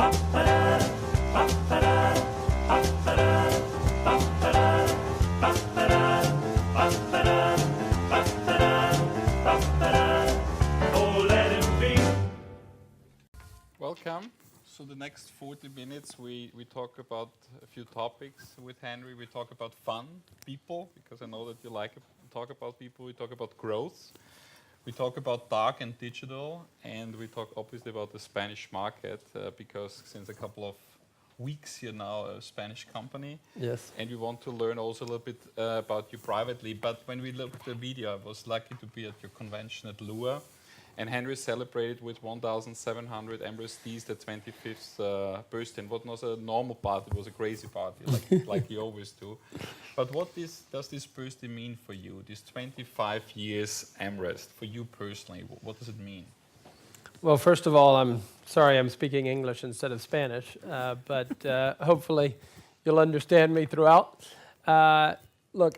Welcome. So the next 40 minutes we talk about a few topics with Henry. We talk about fun, people, because I know that you like to talk about people. We talk about growth. We talk about dark and digital, and we talk obviously about the Spanish market because since a couple of weeks you're now a Spanish company. Yes. And we want to learn also a little bit about you privately. But when we looked at the video, I was lucky to be at your convention at Lua. And Henry celebrated with 1,700 AmRestees the 25th birthday. And what was a normal party, it was a crazy party, like you always do. But what does this birthday mean for you, this 25 years AmRest, for you personally? What does it mean? Well, first of all, I'm sorry I'm speaking English instead of Spanish, but hopefully you'll understand me throughout. Look,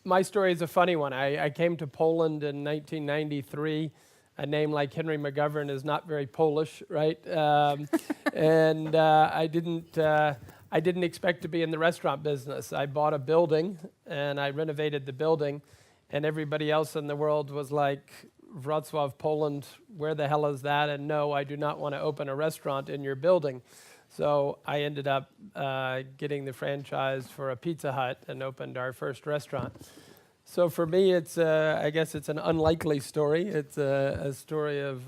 my story is a funny one. I came to Poland in 1993. A name like Henry McGovern is not very Polish, right? And I didn't expect to be in the restaurant business. I bought a building and I renovated the building, and everybody else in the world was like, Wrocław, Poland, where the hell is that? And no, I do not want to open a restaurant in your building. So I ended up getting the franchise for a Pizza Hut and opened our first restaurant. So for me, it's I guess it's an unlikely story. It's a story of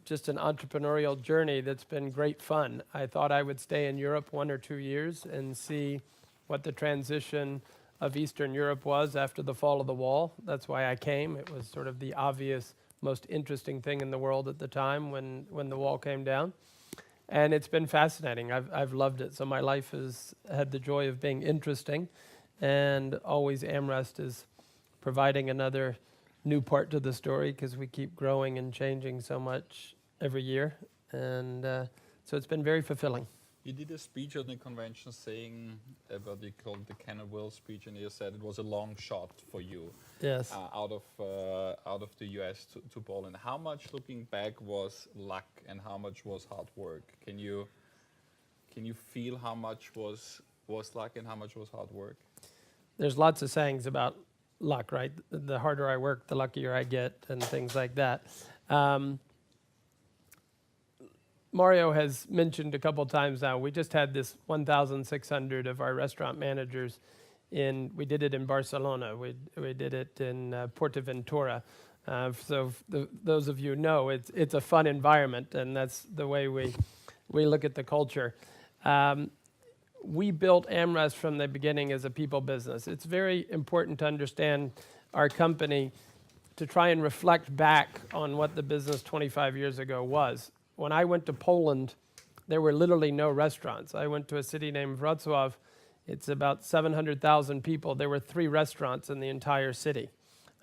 just an entrepreneurial journey that's been great fun. I thought I would stay in Europe 1 or 2 years and see what the transition of Eastern Europe was after the fall of the wall. That's why I came. It was sort of the obvious, most interesting thing in the world at the time when the wall came down. And it's been fascinating. I've loved it. So my life has had the joy of being interesting. And always AmRest is providing another new part to the story because we keep growing and changing so much every year. And so it's been very fulfilling. You did a speech at the convention saying what you called the Can and Will speech, and you said it was a long shot for you. Yes. Out of the US to Poland. How much, looking back, was luck and how much was hard work? Can you feel how much was luck and how much was hard work? There's lots of sayings about luck, right? The harder I work, the luckier I get, and things like that. Mario has mentioned a couple times now, we just had this 1,600 of our restaurant managers we did it in Barcelona, we did it in Portaventura. So those of you know, it's a fun environment, and that's the way we look at the culture. We built AmRest from the beginning as a people business. It's very important to understand our company to try and reflect back on what the business 25 years ago was. When I went to Poland, there were literally no restaurants. I went to a city named Wrocław. It's about 700,000 people. There were 3 restaurants in the entire city.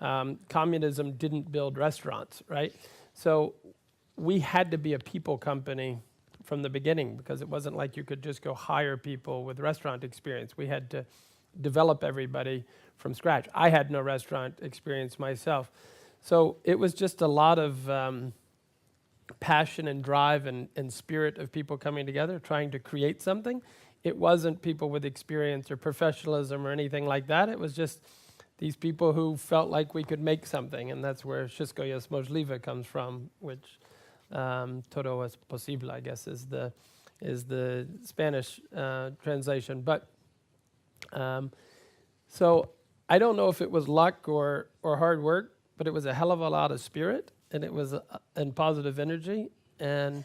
Communism didn't build restaurants, right? So we had to be a people company from the beginning because it wasn't like you could just go hire people with restaurant experience. We had to develop everybody from scratch. I had no restaurant experience myself. So it was just a lot of passion and drive and spirit of people coming together, trying to create something. It wasn't people with experience or professionalism or anything like that. It was just these people who felt like we could make something, and that's where Wszystko jest możliwe comes from, which todo es posible, I guess, is the Spanish translation. But so I don't know if it was luck or hard work, but it was a hell of a lot of spirit, and it was and positive energy. And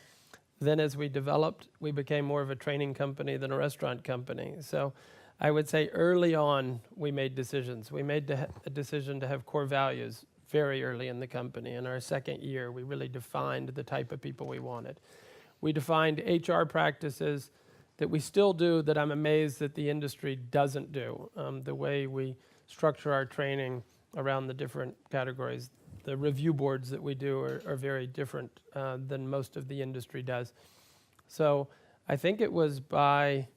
then as we developed, we became more of a training company than a restaurant company. So I would say early on, we made decisions. We made a decision to have core values very early in the company. In our second year, we really defined the type of people we wanted. We defined HR practices that we still do that I'm amazed that the industry doesn't do. The way we structure our training around the different categories. The review boards that we do are very different than most of the industry does. So I think it was by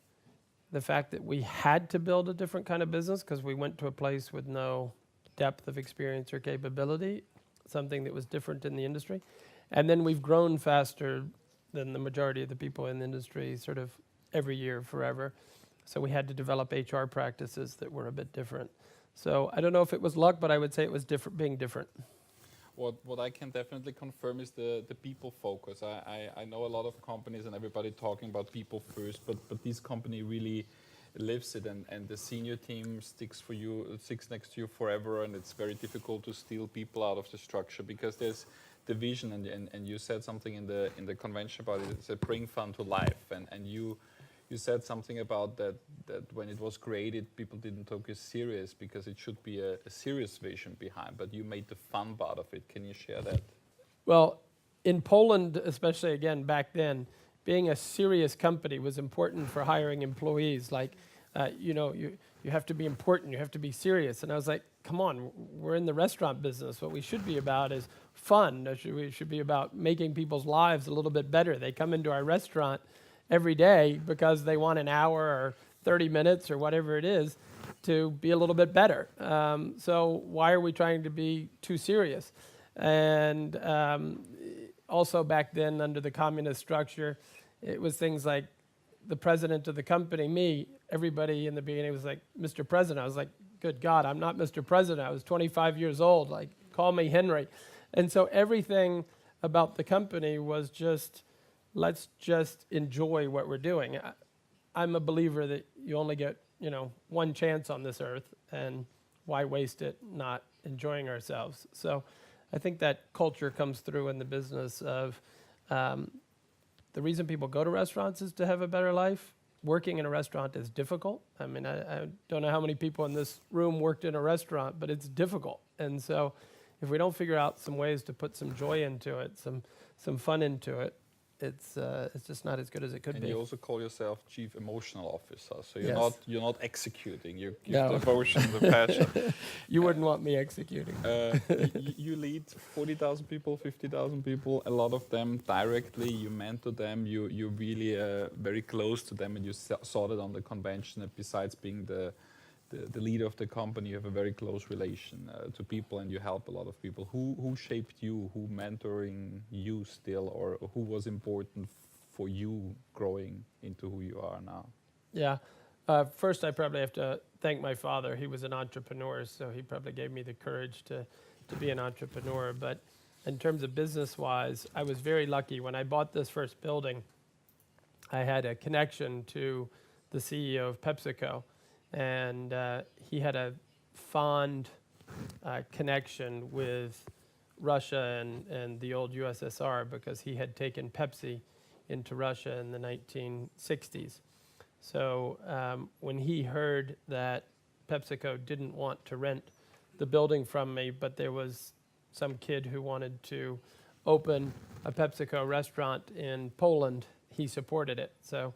the fact that we had to build a different kind of business because we went to a place with no depth of experience or capability, something that was different in the industry. And then we've grown faster than the majority of the people in the industry sort of every year forever. So we had to develop HR practices that were a bit different. So I don't know if it was luck, but I would say it was being different. What I can definitely confirm is the people focus. I know a lot of companies and everybody talking about people first, but this company really lives it, and the senior team sticks next to you forever, and it's very difficult to steal people out of the structure because there's the vision, and you said something in the convention about it. It's a bring fun to life, and you said something about that when it was created, people didn't take it serious because it should be a serious vision behind, but you made the fun part of it. Can you share that? Well, in Poland, especially again back then, being a serious company was important for hiring employees. Like, you have to be important, you have to be serious. And I was like, come on, we're in the restaurant business. What we should be about is fun. We should be about making people's lives a little bit better. They come into our restaurant every day because they want an hour or 30 minutes or whatever it is to be a little bit better. So why are we trying to be too serious? And also back then, under the communist structure, it was things like the president of the company, me, everybody in the beginning was like, Mr. President. I was like, good God, I'm not Mr. President. I was 25 years old. Like, call me Henry. And so everything about the company was just, let's just enjoy what we're doing. I'm a believer that you only get, one chance on this earth, and why waste it not enjoying ourselves? So I think that culture comes through in the business of the reason people go to restaurants is to have a better life. Working in a restaurant is difficult. I mean, I don't know how many people in this room worked in a restaurant, but it's difficult. And so if we don't figure out some ways to put some joy into it, some fun into it, it's just not as good as it could be. And you also call yourself Chief Emotional Officer, so you're not executing. You give No. the emotion, the passion. You wouldn't want me executing. You lead 40,000 people, 50,000 people. A lot of them directly. You mentor them. You really very close to them, and you saw that on the convention. That besides being the leader of the company, you have a very close relation to people, and you help a lot of people. Who shaped you? Who mentoring you still, or who was important for you growing into who you are now? Yeah. First, I probably have to thank my father. He was an entrepreneur, so he probably gave me the courage to be an entrepreneur. But in terms of business-wise, I was very lucky. When I bought this first building, I had a connection to the CEO of PepsiCo. And he had a fond connection with Russia and the old USSR because he had taken Pepsi into Russia in the 1960s. So when he heard that PepsiCo didn't want to rent the building from me, but there was some kid who wanted to open a PepsiCo restaurant in Poland, he supported it. So.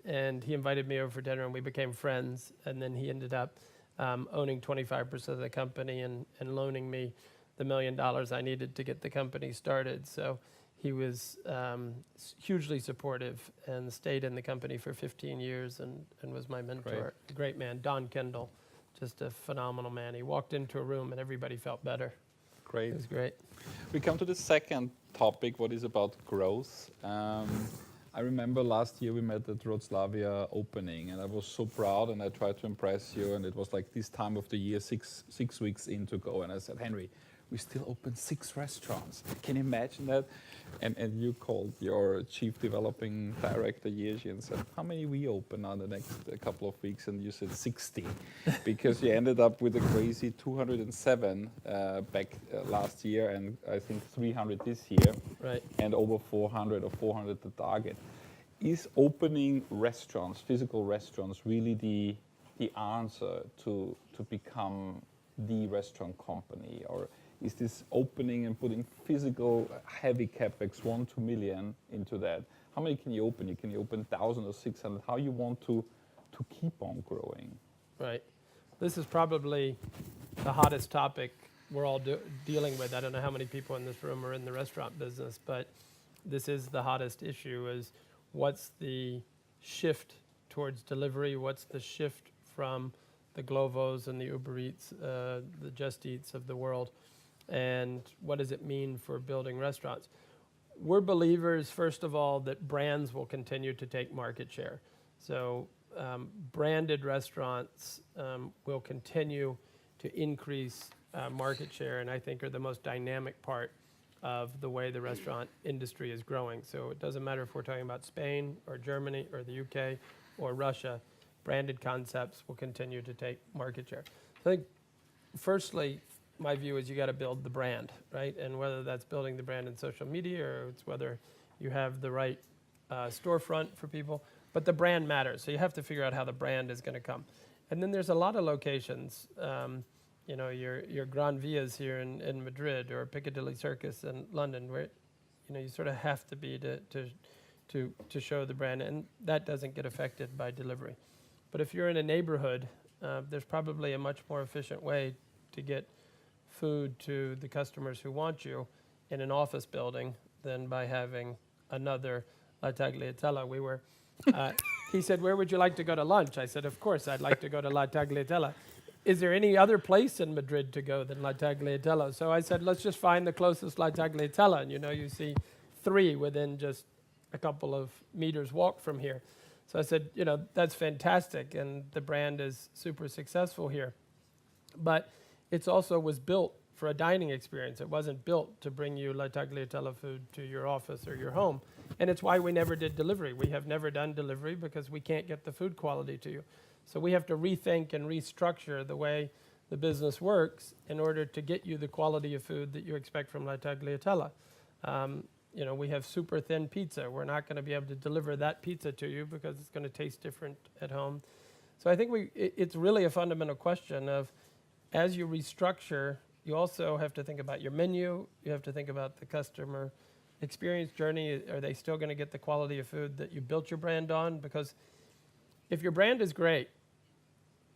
And he invited me over for dinner, and we became friends. And then he ended up owning 25% of the company and loaning me the $1 million I needed to get the company started. So he was hugely supportive and stayed in the company for 15 years and was my mentor. Great man, Don Kendall, just a phenomenal man. He walked into a room and everybody felt better. Great. It was great. We come to the second topic, what is about growth. I remember last year we met at Wrocławia opening, and I was so proud, and I tried to impress you, and it was like this time of the year, six weeks in to go, and I said, Henry, we still open 6 restaurants. Can you imagine that? And you called your chief developing director, Jerzy, and said, how many we open now in the next couple of weeks? And you said 60, because you ended up with a crazy 207 back last year, and I think 300 this year, Right. and over 400 or 400 the target. Is opening restaurants, physical restaurants, really the answer to become the restaurant company? Or is this opening and putting physical heavy capex, 1-2 million into that? How many can you open? Can you open 1,000 or 600? How you want to keep on growing? Right. This is probably the hottest topic we're all dealing with. I don't know how many people in this room are in the restaurant business, but this is the hottest issue, is what's the shift towards delivery? What's the shift from the Glovos and the Uber Eats, the Just Eats of the world? And what does it mean for building restaurants? we're believers, first of all, that brands will continue to take market share. So branded restaurants will continue to increase market share, and I think are the most dynamic part of the way the restaurant industry is growing. So it doesn't matter if we're talking about Spain or Germany or the UK or Russia, branded concepts will continue to take market share. So I think, firstly, my view is you got to build the brand, right? And whether that's building the brand in social media or it's whether you have the right storefront for people, but the brand matters. So you have to figure out how the brand is going to come. And then there's a lot of locations, you know, your Gran Vias here in Madrid or Piccadilly Circus in London, where, you know, you sort of have to be to show the brand, and that doesn't get affected by delivery. But if you're in a neighborhood, there's probably a much more efficient way to get food to the customers who want you in an office building than by having another La Tagliatella. We were, he said, "Where would you like to go to lunch?" I said, "Of course, I'd like to go to La Tagliatella. Is there any other place in Madrid to go than La Tagliatella?" So I said, "Let's just find the closest La Tagliatella." And you know, you see 3 within just a couple of meters walk from here. So I said, you know, that's fantastic, and the brand is super successful here. But it also was built for a dining experience. It wasn't built to bring you La Tagliatella food to your office or your home. And it's why we never did delivery. We have never done delivery because we can't get the food quality to you. So we have to rethink and restructure the way the business works in order to get you the quality of food that you expect from La Tagliatella. You know, we have super thin pizza. We're not going to be able to deliver that pizza to you because it's going to taste different at home. So I think it's really a fundamental question of, as you restructure, you also have to think about your menu. You have to think about the customer experience journey. Are they still going to get the quality of food that you built your brand on? Because if your brand is great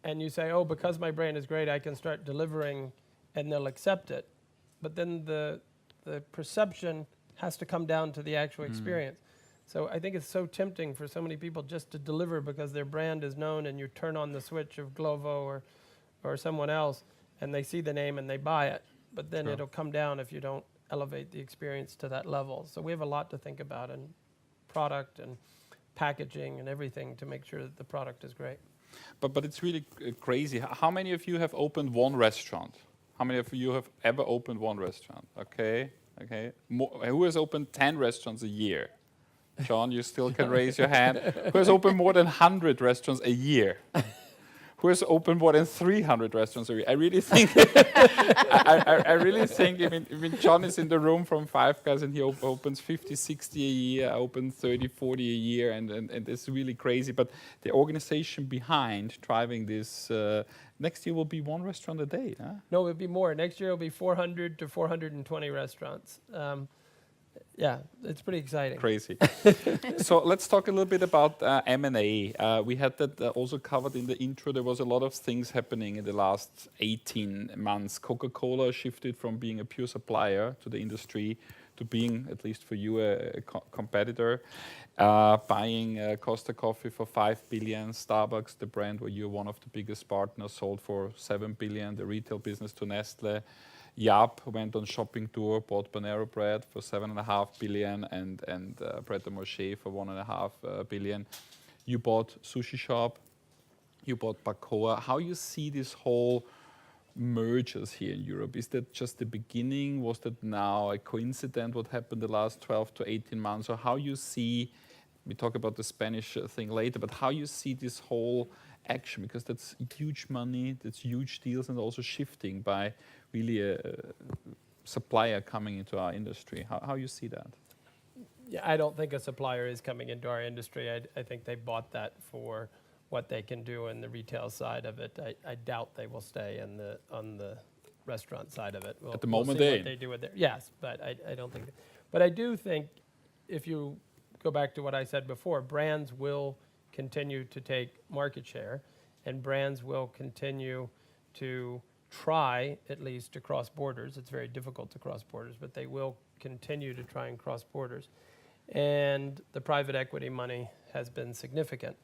and you say, oh, because my brand is great, I can start delivering and they'll accept it. But then the perception has to come down to the actual experience. So I think it's so tempting for so many people just to deliver because their brand is known, and you turn on the switch of Glovo or someone else and they see the name and they buy it. But then it'll come down if you don't elevate the experience to that level. So we have a lot to think about in product and packaging and everything to make sure that the product is great. But it's really crazy. How many of you have opened one restaurant? How many of you have ever opened one restaurant? Okay. Who has opened 10 restaurants a year? John, you still can raise your hand. Who has opened more than 100 restaurants a year? Who has opened more than 300 restaurants a year? I really think, I really think, I mean, John is in the room from Five Guys, and he opens 50, 60 a year. I open 30, 40 a year, and it's really crazy. But the organization behind driving this, next year will be one restaurant a day, huh? No, it'll be more. Next year it'll be 400 to 420 restaurants. Yeah, it's pretty exciting. Crazy. So let's talk a little bit about M&A. We had that also covered in the intro. There was a lot of things happening in the last 18 months. Coca-Cola shifted from being a pure supplier to the industry to being, at least for you, a competitor. Buying Costa Coffee for $5 billion. Starbucks, the brand where you're one of the biggest partners, sold for $7 billion. The retail business to Nestle. Yap went on shopping tour, bought Panera Bread for $7.5 billion and Pret a Manger for $1.5 billion. You bought Sushi Shop, you bought Bacoa. How you see this whole mergers here in Europe? Is that just the beginning? Was that now a coincidence what happened the last 12 to 18 months? Or how you see, we talk about the Spanish thing later, but how you see this whole action? Because that's huge money, that's huge deals, and also shifting by really a supplier coming into our industry. How you see that? Yeah, I don't think a supplier is coming into our industry. I think they bought that for what they can do in the retail side of it. I doubt they will stay on the restaurant side of it. At the moment, we'll see what they do with it. Yes, but I don't think. But I do think, if you go back to what I said before, brands will continue to take market share, and brands will continue to try, at least, to cross borders. It's very difficult to cross borders, but they will continue to try and cross borders. And the private equity money has been significant.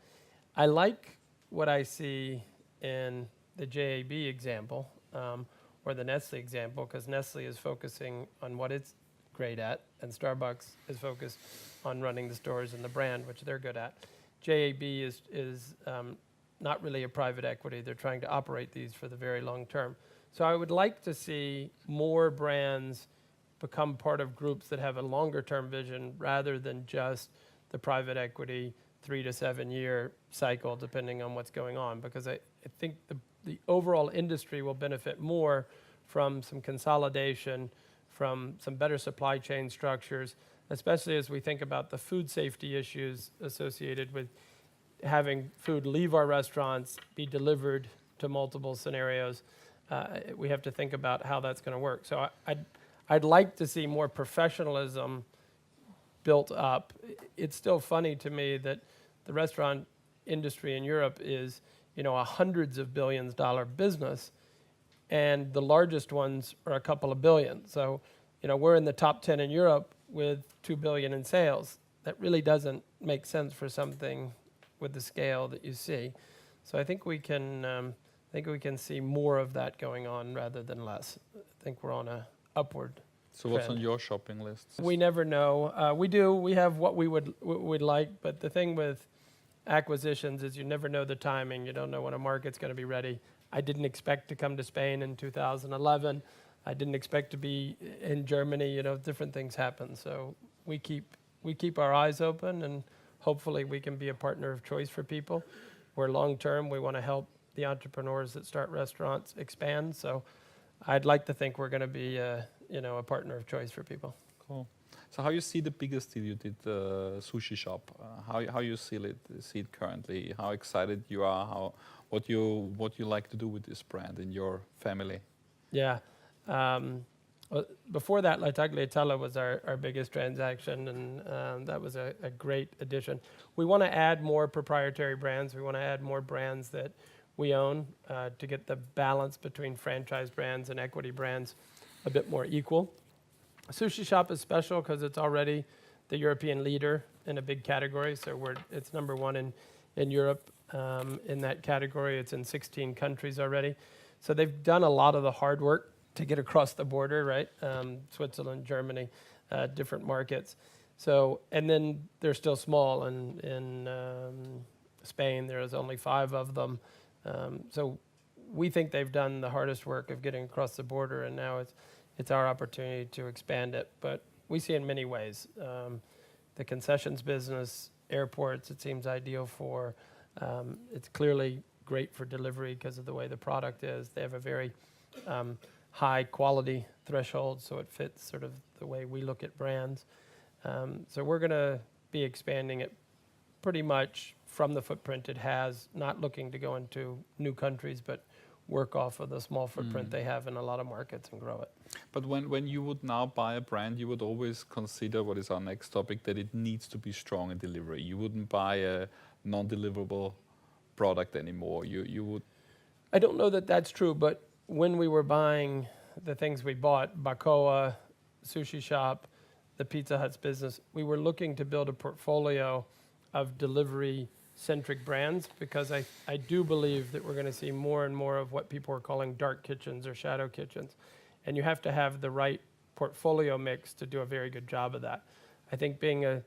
I like what I see in the JAB example, or the Nestle example, because Nestle is focusing on what it's great at, and Starbucks is focused on running the stores and the brand, which they're good at. JAB is not really a private equity. They're trying to operate these for the very long term. So I would like to see more brands become part of groups that have a longer term vision rather than just the private equity 3 to 7 year cycle, depending on what's going on, because I think the overall industry will benefit more from some consolidation, from some better supply chain structures, especially as we think about the food safety issues associated with having food leave our restaurants, be delivered to multiple scenarios. We have to think about how that's going to work. So I'd like to see more professionalism built up. It's still funny to me that the restaurant industry in Europe is, a hundreds of billions dollar business, and the largest ones are a couple of billion. So, we're in the top 10 in Europe with 2 billion in sales. That really doesn't make sense for something with the scale that you see. So I think we can see more of that going on rather than less. I think we're on a upward So what's trend. on your shopping list? We never know. We have what we would like, but the thing with acquisitions is you never know the timing. You don't know when a market's going to be ready. I didn't expect to come to Spain in 2011. I didn't expect to be in Germany. Different things happen. So we keep our eyes open, and hopefully we can be a partner of choice for people. We're long term. We want to help the entrepreneurs that start restaurants expand. So I'd like to think we're going to be a partner of choice for people. Cool. So how you see the biggest deal you did, Sushi Shop? How you see it currently? How excited you are? What you like to do with this brand in your family? Yeah. Before that, La Tagliatella was our biggest transaction, and that was a great addition. We want to add more proprietary brands. We want to add more brands that we own to get the balance between franchise brands and equity brands a bit more equal. Sushi Shop is special because it's already the European leader in a big category. So it's number one in Europe in that category. It's in 16 countries already. So they've done a lot of the hard work to get across the border, right? Switzerland, Germany, different markets. So, and then they're still small. In Spain, there's only 5 of them. So we think they've done the hardest work of getting across the border, and now it's our opportunity to expand it. But we see in many ways. The concessions business, airports, it seems ideal for. It's clearly great for delivery because of the way the product is. They have a very high quality threshold, so it fits sort of the way we look at brands. So we're going to be expanding it pretty much from the footprint it has, not looking to go into new countries, but work off of the small footprint they have in a lot of markets and grow it. But when you would now buy a brand, you would always consider what is our next topic, that it needs to be strong in delivery. You wouldn't buy a non-deliverable product anymore. You would. I don't know that that's true, but when we were buying the things we bought, Bacoa, Sushi Shop, the Pizza Hut's business, we were looking to build a portfolio of delivery-centric brands because I do believe that we're going to see more and more of what people are calling dark kitchens or shadow kitchens. And you have to have the right portfolio mix to do a very good job of that. I think being a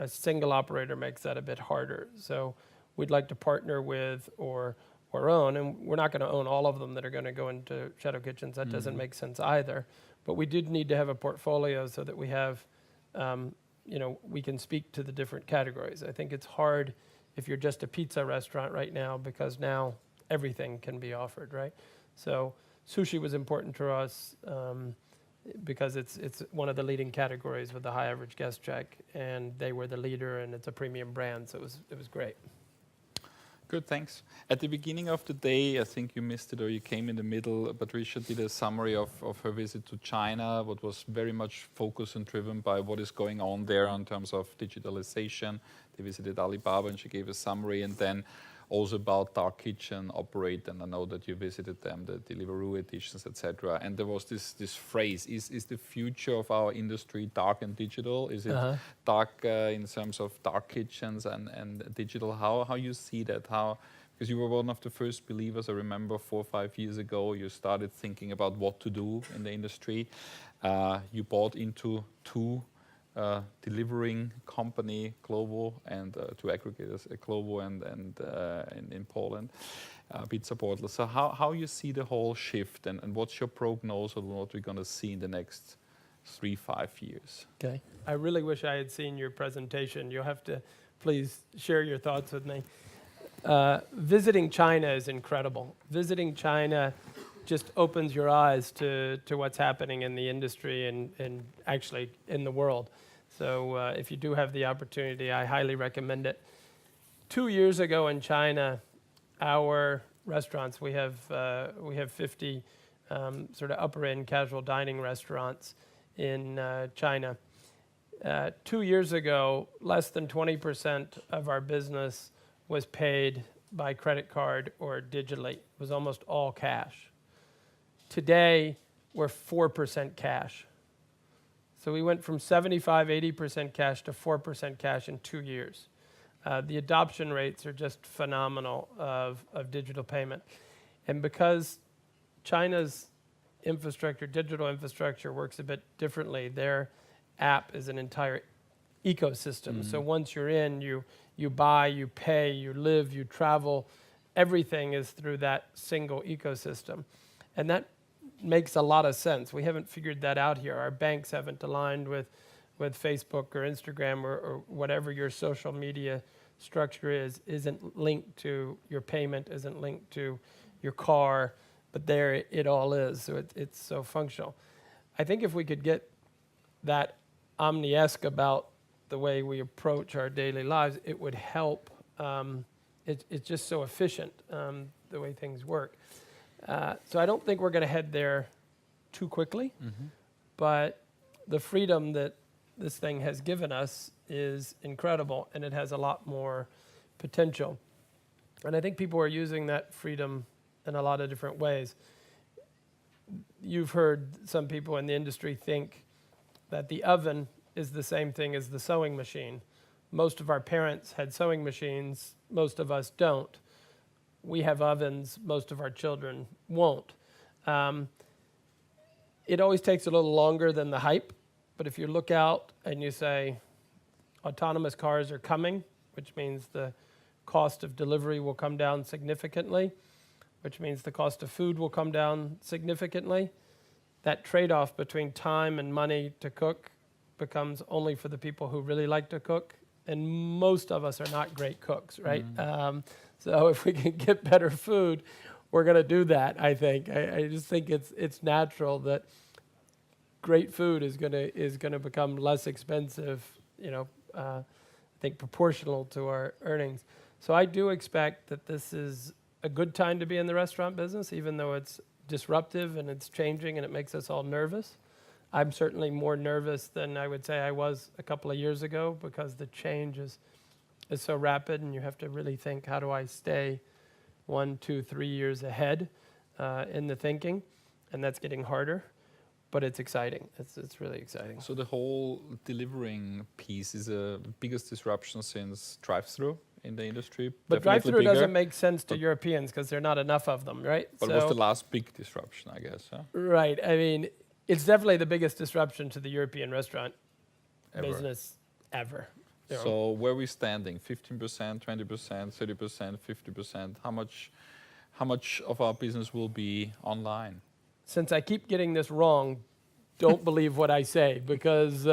single operator makes that a bit harder. So we'd like to partner with or own, and we're not going to own all of them that are going to go into shadow kitchens. That doesn't make sense either. But we did need to have a portfolio so that we have, we can speak to the different categories. I think it's hard if you're just a pizza restaurant right now because now everything can be offered, right? So sushi was important to us because it's one of the leading categories with the high average guest check, and they were the leader, and it's a premium brand, so it was great. Good, thanks. At the beginning of the day, I think you missed it or you came in the middle, Patricia did a summary of her visit to China, what was very much focused and driven by what is going on there in terms of digitalization. They visited Alibaba and she gave a summary, and then also about dark kitchen operate, and I know that you visited them, the Deliveroo editions, etc. And there was this phrase, is the future of our industry dark and digital? Is it dark in terms of dark kitchens and digital? How you see that? Because you were one of the first believers. I remember 4 or 5 years ago, you started thinking about what to do in the industry. You bought into two delivering company, Glovo and two aggregators, Glovo and in Poland, Pizza Portal. So how you see the whole shift, and what's your prognosis on what we're going to see in the next 3-5 years? Okay. I really wish I had seen your presentation. You'll have to please share your thoughts with me. Visiting China is incredible. Visiting China just opens your eyes to what's happening in the industry and actually in the world. So if you do have the opportunity, I highly recommend it. 2 years ago in China, our restaurants, we have 50 sort of upper-end casual dining restaurants in China. 2 years ago, less than 20% of our business was paid by credit card or digitally. It was almost all cash. Today, we're 4% cash. So we went from 75, 80% cash to 4% cash in 2 years. The adoption rates are just phenomenal of digital payment. And because China's infrastructure, digital infrastructure works a bit differently, their app is an entire ecosystem. So once you're in, you buy, you pay, you live, you travel. Everything is through that single ecosystem. And that makes a lot of sense. We haven't figured that out here. Our banks haven't aligned with Facebook or Instagram or whatever your social media structure isn't linked to your payment, isn't linked to your car, but there it all is. So it's so functional. I think if we could get that omni-esque about the way we approach our daily lives, it would help. It's just so efficient, the way things work. So I don't think we're going to head there too quickly, but the freedom that this thing has given us is incredible, and it has a lot more potential. And I think people are using that freedom in a lot of different ways. You've heard some people in the industry think that the oven is the same thing as the sewing machine. Most of our parents had sewing machines, most of us don't. We have ovens, most of our children won't. It always takes a little longer than the hype, but if you look out and you say, autonomous cars are coming, which means the cost of delivery will come down significantly, which means the cost of food will come down significantly. That trade-off between time and money to cook becomes only for the people who really like to cook, and most of us are not great cooks, right? So if we can get better food, we're going to do that, I think. I just think it's natural that great food is going to become less expensive, I think proportional to our earnings. So I do expect that this is a good time to be in the restaurant business, even though it's disruptive and it's changing and it makes us all nervous. I'm certainly more nervous than I would say I was a couple of years ago, because the change is so rapid, and you have to really think, how do I stay 1, 2, 3 years ahead in the thinking? And that's getting harder, but it's exciting. It's really exciting. So the whole delivering piece is the biggest disruption since drive-through in the industry. But drive-through doesn't make sense to Europeans because there are not enough of them, right? But it was the last big disruption, I guess. Huh? Right. I mean, it's definitely the biggest disruption to the European restaurant business ever. So where are we standing? 15%, 20%, 30%, 50%? How much of our business will be online? Since I keep getting this wrong, don't believe what I say, because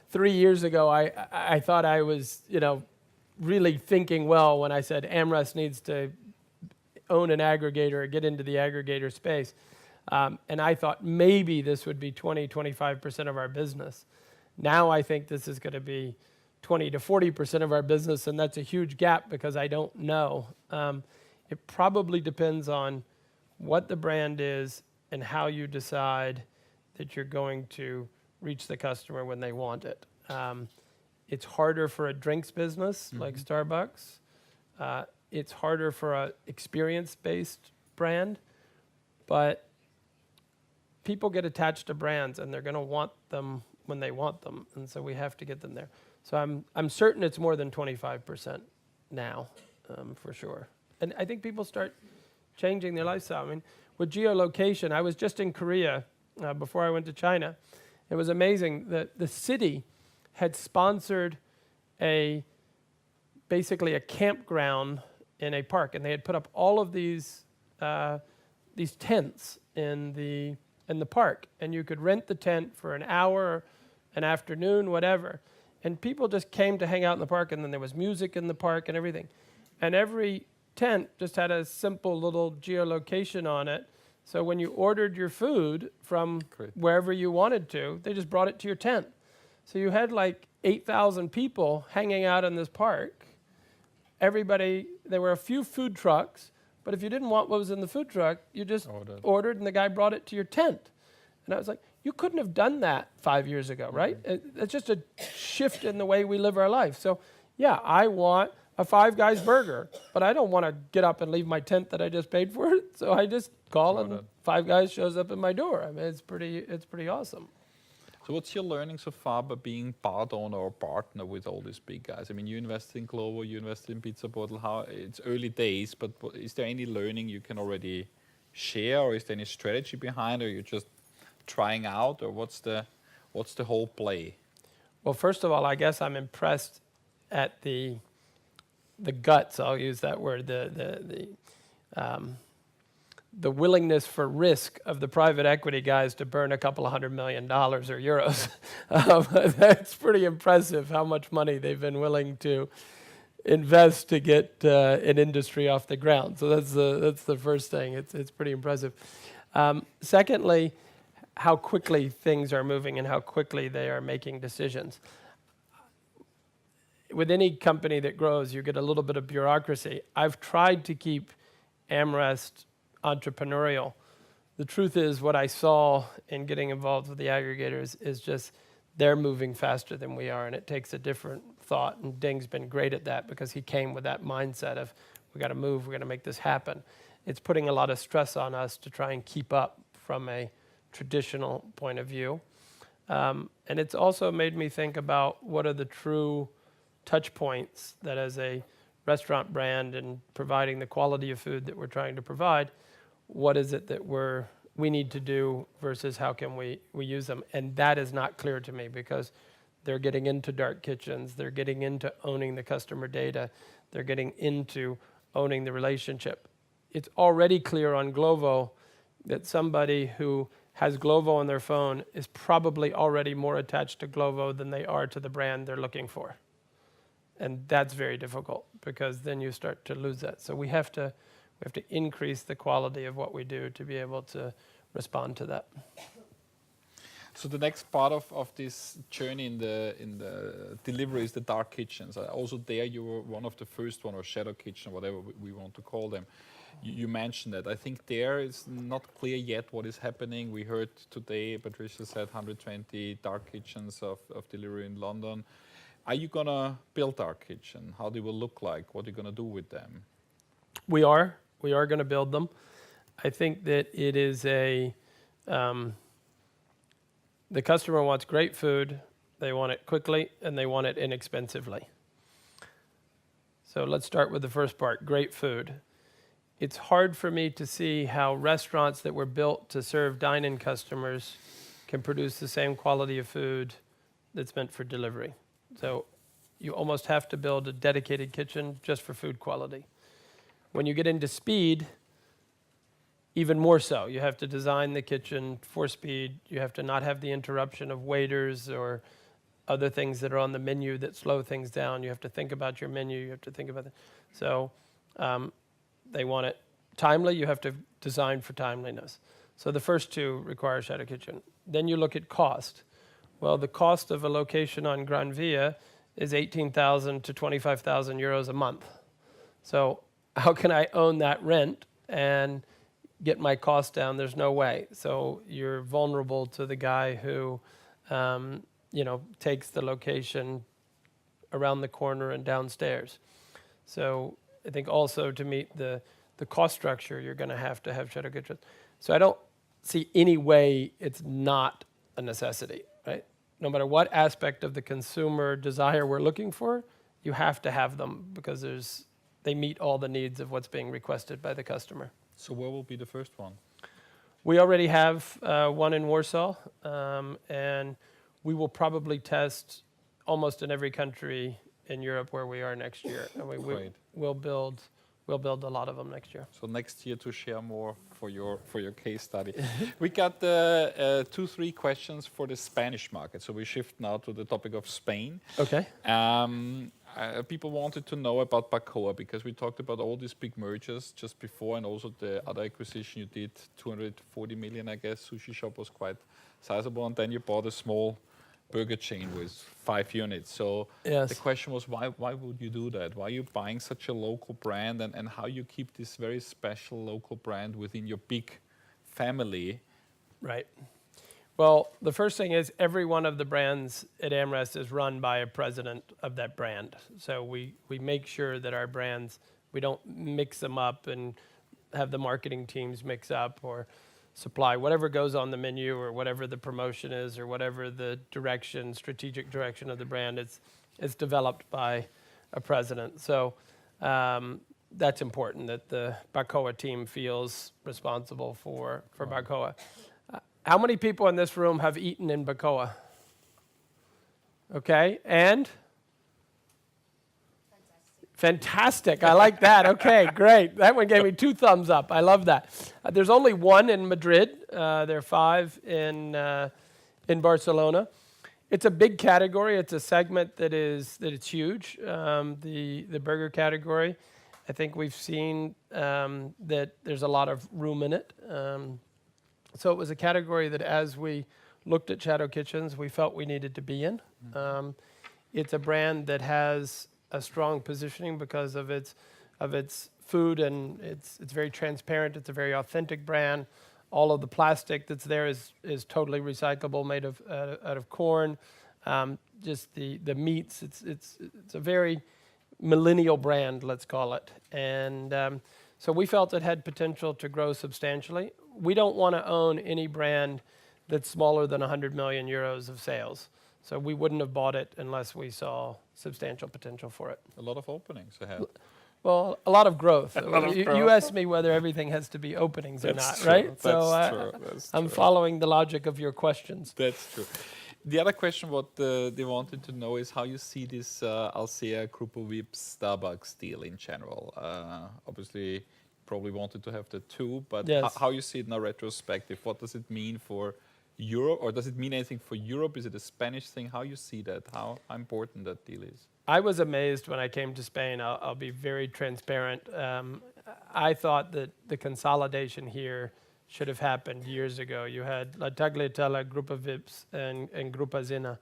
3 years ago I thought I was, really thinking well when I said AmRest needs to own an aggregator or get into the aggregator space. And I thought maybe this would be 20-25% of our business. Now I think this is going to be 20 to 40% of our business, and that's a huge gap because I don't know. It probably depends on what the brand is and how you decide that you're going to reach the customer when they want it. It's harder for a drinks business like Starbucks. It's harder for an experience-based brand, but people get attached to brands and they're going to want them when they want them, and so we have to get them there. So I'm certain it's more than 25% now, for sure. And I think people start changing their lifestyle. I mean, with geolocation, I was just in Korea before I went to China. It was amazing that the city had sponsored basically a campground in a park, and they had put up all of these tents in the park, and you could rent the tent for an hour, an afternoon, whatever. And people just came to hang out in the park, and then there was music in the park and everything. And every tent just had a simple little geolocation on it. So when you ordered your food from wherever you wanted to, they just brought it to your tent. So you had like 8,000 people hanging out in this park. Everybody, there were a few food trucks, but if you didn't want what was in the food truck, you just ordered and the guy brought it to your tent. And I was like, you couldn't have done that 5 years ago, right? It's just a shift in the way we live our life. So yeah, I want a Five Guys burger, but I don't want to get up and leave my tent that I just paid for. So I just call and Five Guys shows up at my door. I mean, it's pretty awesome. So what's your learning so far by being part owner or partner with all these big guys? I mean, you invested in Glovo, you invested in Pizza Bottle. It's early days, but is there any learning you can already share, or is there any strategy behind, or you're just trying out, or what's the whole play? Well, first of all, I guess I'm impressed at the guts. I'll use that word. The willingness for risk of the private equity guys to burn a couple of $100 million or euros. That's pretty impressive how much money they've been willing to invest to get an industry off the ground. So that's the first thing. It's pretty impressive. Secondly, how quickly things are moving and how quickly they are making decisions. With any company that grows, you get a little bit of bureaucracy. I've tried to keep AmRest entrepreneurial. The truth is, what I saw in getting involved with the aggregators is just they're moving faster than we are, and it takes a different thought. And Ding's been great at that because he came with that mindset of, we got to move, we got to make this happen. It's putting a lot of stress on us to try and keep up from a traditional point of view. And it's also made me think about what are the true touch points that as a restaurant brand and providing the quality of food that we're trying to provide, what is it that we need to do versus how can we use them? And that is not clear to me because they're getting into dark kitchens, they're getting into owning the customer data, they're getting into owning the relationship. It's already clear on Glovo that somebody who has Glovo on their phone is probably already more attached to Glovo than they are to the brand they're looking for. And that's very difficult because then you start to lose that. So we have to increase the quality of what we do to be able to respond to that. So the next part of this journey in the delivery is the dark kitchens. Also there you were one of the first one, or shadow kitchen, whatever we want to call them. You mentioned that. I think there is not clear yet what is happening. We heard today, Patricia said 120 dark kitchens of delivery in London. Are you going to build dark kitchen? How they will look like? What are you going to do with them? We are going to build them. I think that it is the customer wants great food, they want it quickly, and they want it inexpensively. So let's start with the first part, great food. It's hard for me to see how restaurants that were built to serve dine-in customers can produce the same quality of food that's meant for delivery. So you almost have to build a dedicated kitchen just for food quality. When you get into speed, even more so. You have to design the kitchen for speed. You have to not have the interruption of waiters or other things that are on the menu that slow things down. You have to think about your menu. You have to think about it. So they want it timely. You have to design for timeliness. So the first two require shadow kitchen. Then you look at cost. Well, the cost of a location on Gran Via is 18,000 to 25,000 euros a month. So how can I own that rent and get my cost down? There's no way. So you're vulnerable to the guy who, takes the location around the corner and downstairs. So I think also to meet the cost structure, you're going to have shadow kitchens. So I don't see any way it's not a necessity, right? No matter what aspect of the consumer desire we're looking for, you have to have them because there's they meet all the needs of what's being requested by the customer. So where will be the first one? We already have one in Warsaw, and we will probably test almost in every country in Europe where we are next year. And Great. we'll build a lot of them next year. So next year to share more for your case study. We got 2-3 questions for the Spanish market. So we shift now to the topic of Spain. Okay. People wanted to know about Bacoa because we talked about all these big mergers just before, and also the other acquisition you did, 240 million, I guess. Sushi Shop was quite sizable, and then you bought a small burger chain with 5 units. So Yes. the question was, why would you do that? Why are you buying such a local brand, and how you keep this very special local brand within your big family? Right. Well, the first thing is every one of the brands at AmRest is run by a president of that brand. So we make sure that our brands, we don't mix them up and have the marketing teams mix up or supply whatever goes on the menu or whatever the promotion is or whatever the direction, strategic direction of the brand. It's developed by a president. So that's important that the Bacoa team feels responsible for Bacoa. How many people in this room have eaten in Bacoa? Okay, and? Fantastic. I like that. Okay, great. That one gave me 2 thumbs up. I love that. There's only one in Madrid. There are 5 in Barcelona. It's a big category. It's a segment that it's huge. The burger category. I think we've seen that there's a lot of room in it. So it was a category that as we looked at Shadow Kitchens, we felt we needed to be in. It's a brand that has a strong positioning because of its food, and it's very transparent. It's a very authentic brand. All of the plastic that's there is totally recyclable, made out of corn. Just the meats. It's a very millennial brand, let's call it. And so we felt it had potential to grow substantially. We don't want to own any brand that's smaller than 100 million euros of sales. So we wouldn't have bought it unless we saw substantial potential for it. A lot of openings ahead. Well, a lot of growth. growth. You asked me whether everything has to be openings or not, true. right? That's true. I'm following the logic of your questions. That's true. The other question what they wanted to know is how you see this Alsea Grupo Vips Starbucks deal in general. Obviously, probably wanted to have the 2, but Yes. how you see it now retrospective? What does it mean for Europe, or does it mean anything for Europe? Is it a Spanish thing? How you see that? How important that deal is? I was amazed when I came to Spain. I'll be very transparent. I thought that the consolidation here should have happened years ago. You had La Tagliatella, Grupo Vips, and Grupo Zena.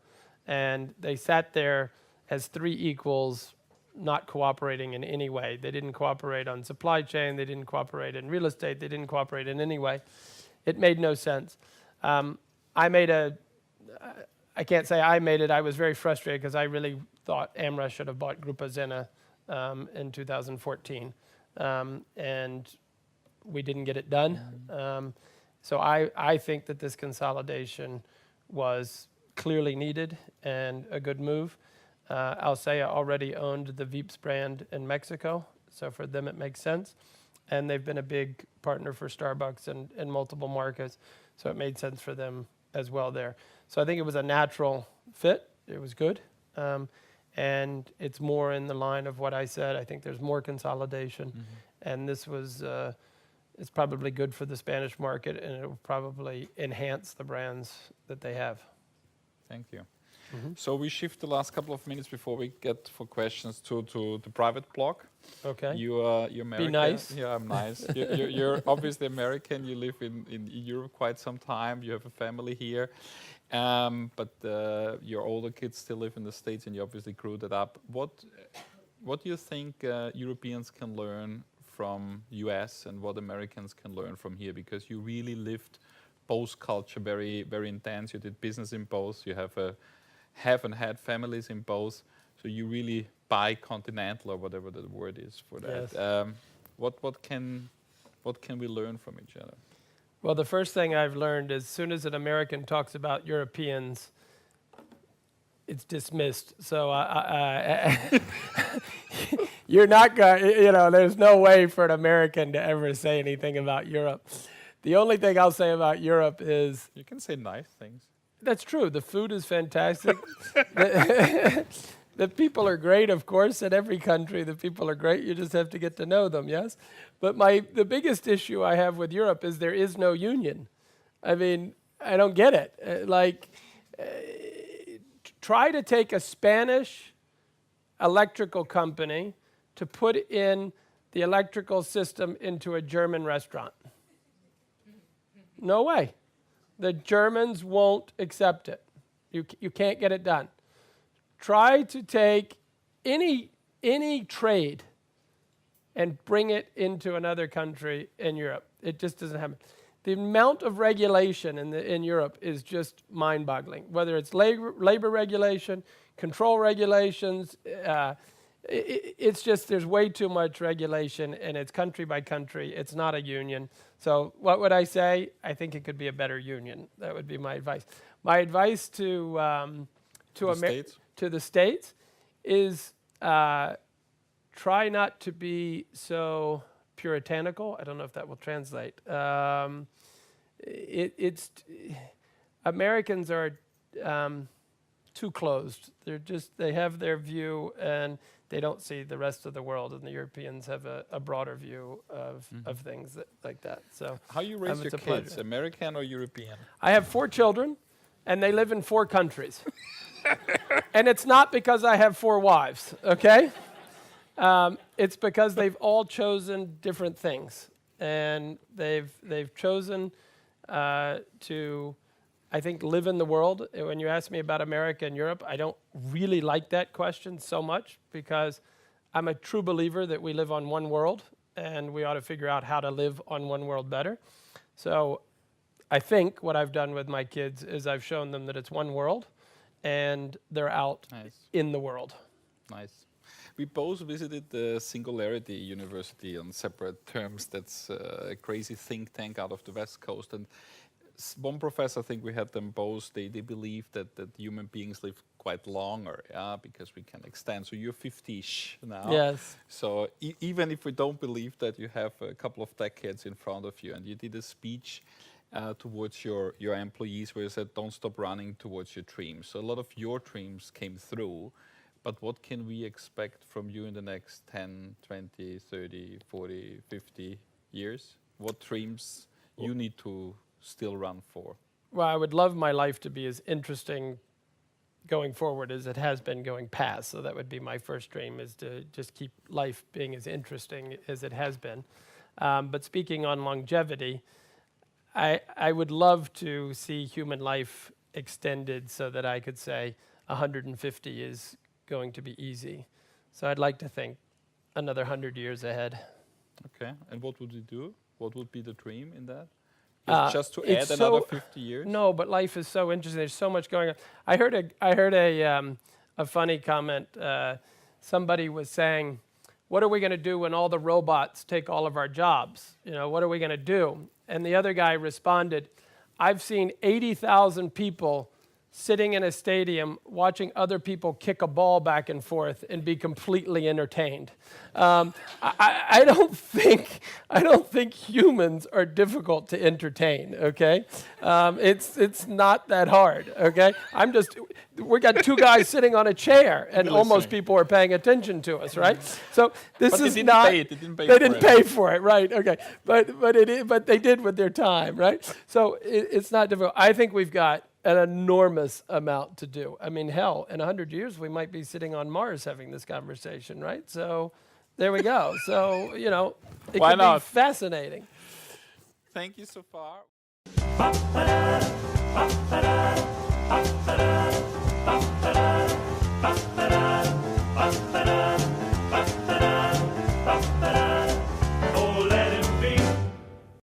And they sat there as 3 equals, not cooperating in any way. They didn't cooperate on supply chain. They didn't cooperate in real estate. They didn't cooperate in any way. It made no sense. I can't say I made it. I was very frustrated because I really thought AmRest should have bought Grupo Zena in 2014. And we didn't get it done. So I think that this consolidation was clearly needed and a good move. Alsea already owned the Vips brand in Mexico, so for them it makes sense. And they've been a big partner for Starbucks in multiple markets, so it made sense for them as well there. So I think it was a natural fit. It was good. And it's more in the line of what I said. I think there's more consolidation. And this was, it's probably good for the Spanish market, and it will probably enhance the brands that they have. Thank you. So we shift the last couple of minutes before we get for questions to the private blog. Okay. You're American. Be nice. Yeah, I'm nice. You're obviously American. You live in Europe quite some time. You have a family here. But your older kids still live in the States, and you obviously grew that up. What do you think Europeans can learn from US, and what Americans can learn from here? Because you really lived both culture very, very intense. You did business in both. You have and had families in both. So you really bi-continental, or whatever the word is for that. Yes. What can we learn from each other? Well, the first thing I've learned is as soon as an American talks about Europeans, it's dismissed. So You're not going, there's no way for an American to ever say anything about Europe. The only thing I'll say about Europe is... You can say nice things. That's true. The food is fantastic. The people are great, of course. In every country, the people are great. You just have to get to know them, yes? But the biggest issue I have with Europe is there is no union. I mean, I don't get it. Try to take a Spanish electrical company to put in the electrical system into a German restaurant. No way. The Germans won't accept it. You can't get it done. Try to take any trade and bring it into another country in Europe. It just doesn't happen. The amount of regulation in Europe is just mind-boggling. Whether it's labor regulation, control regulations, it's just there's way too much regulation, and it's country by country. It's not a union. So what would I say? I think it could be a better union. That would be my advice. My advice to the States is try not to be so puritanical. I don't know if that will translate. Americans are too closed. They have their view and they don't see the rest of the world, and the Europeans have a broader view of things like that. So how you raise your kids, pleasure. American or European? I have 4 children, and they live in 4 countries. And it's not because I have 4 wives, okay? It's because they've all chosen different things, and they've chosen to, I think, live in the world. When you ask me about America and Europe, I don't really like that question so much because I'm a true believer that we live on one world, and we ought to figure out how to live on one world better. So I think what I've done with my kids is I've shown them that it's one world, and they're out in the world. Nice. We both visited the Singularity University on separate terms. That's a crazy think tank out of the West Coast. And one professor, I think we had them both, they believe that human beings live quite longer, because we can extend. So you're 50-ish now. Yes. So even if we don't believe that, you have a couple of decades in front of you. And you did a speech towards your employees where you said, don't stop running towards your dreams. So a lot of your dreams came through. But what can we expect from you in the next 10, 20, 30, 40, 50 years? What dreams you need to still run for? Well, I would love my life to be as interesting going forward as it has been going past. So that would be my first dream, is to just keep life being as interesting as it has been. But speaking on longevity, I would love to see human life extended so that I could say 150 is going to be easy. So I'd like to think another 100 years ahead. Okay, and what would you do? What would be the dream in that? Just to it's add another 50 years? No, but life is so interesting. There's so much going on. I heard a funny comment. Somebody was saying, what are we going to do when all the robots take all of our jobs? What are we going to do? And the other guy responded, I've seen 80,000 people sitting in a stadium watching other people kick a ball back and forth and be completely entertained. I don't think humans are difficult to entertain, okay? It's not that hard, okay? We got 2 guys sitting on a chair and almost people are paying attention to us, right? So this is not... They didn't pay for it, right, okay. But they did with their time, right? So it's not difficult. I think we've got an enormous amount to do. I mean, hell, in 100 years, we might be sitting on Mars having this conversation, right? So there we go. So, it could be fascinating. Thank you so far. Ba-ba-da, ba-ba-da, ba-ba-da, ba-ba-da.